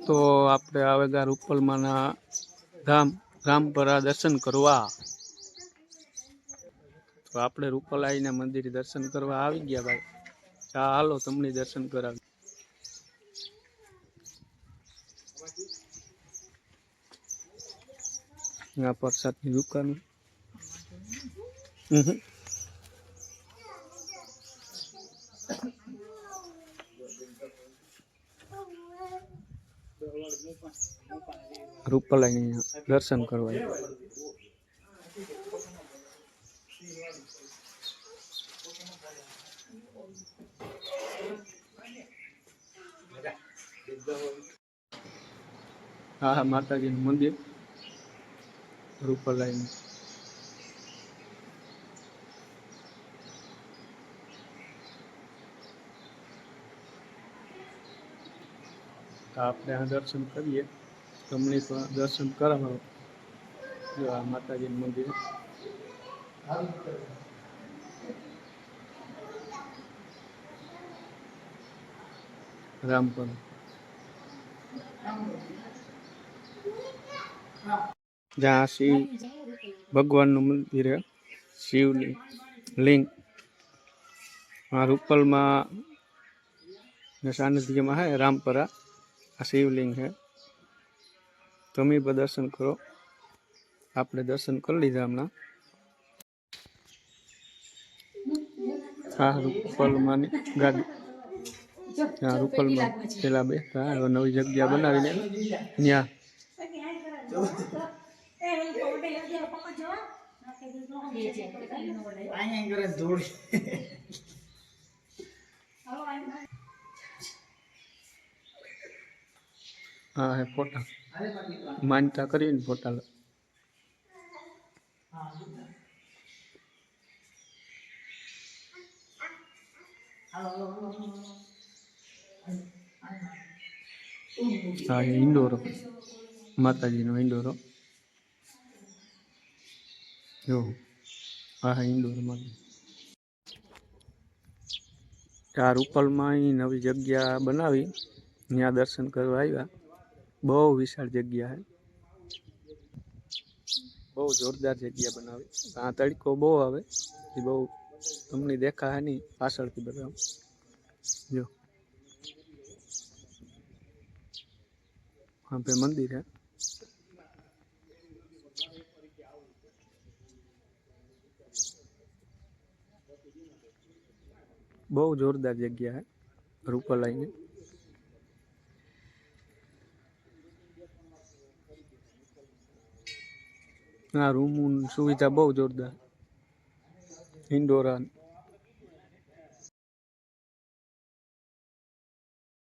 તો આપણે આવેગા રૂપલમાના ધામ રામપરા દર્શન કરવા. તો આપણે રૂપલાઈના મંદિરે દર્શન કરવા આવી ગયા ભાઈ. હાલો તમને દર્શન કરાવી. આ પ્રસાદની દુકાન. રૂપલાઈ દર્શન કરવા. હા માતાજીનું મંદિર રૂપલાઈનું. આપણે આ દર્શન કરીએ. તમને પણ દર્શન કરાવો. જો આ માતાજીનું મંદિર. રામપર જ્યાં શિવ ભગવાનનું મંદિર હે. શિવલિંગ લિંગ આ રૂપલમાં સાનિધ્યમાં હે રામપરા. આ શિવલિંગ है. તમે પણ દર્શન કરો. આપણે દર્શન કરી લીધા હમણાં. આ રૂપલમાંની ગાડી. આ રૂપલમાં પેલા બેસતા નવી જગ્યા બનાવીને ત્યાં હા હે ફોટા માનતા કરીને ફોટા હા ઇન્ડોરો માતાજીનો ઇન્ડોરો જો. હા ઇન્ડોરો માતાજી. આ રૂપલમાં નવી જગ્યા બનાવી ત્યાં દર્શન કરવા આવ્યા. બહુ વિશાળ જગ્યા હે. બહુ જોરદાર જગ્યા બનાવી. આ તડકો બહુ આવે એ બહુ તમને દેખાય નહીં પાછળથી બધા. જો હા पे मंदिर है. બહુ જોરદાર જગ્યા હે રૂપલાઈની. આ રૂમ સુવિધા બહુ જોરદાર. ઇન્ડોર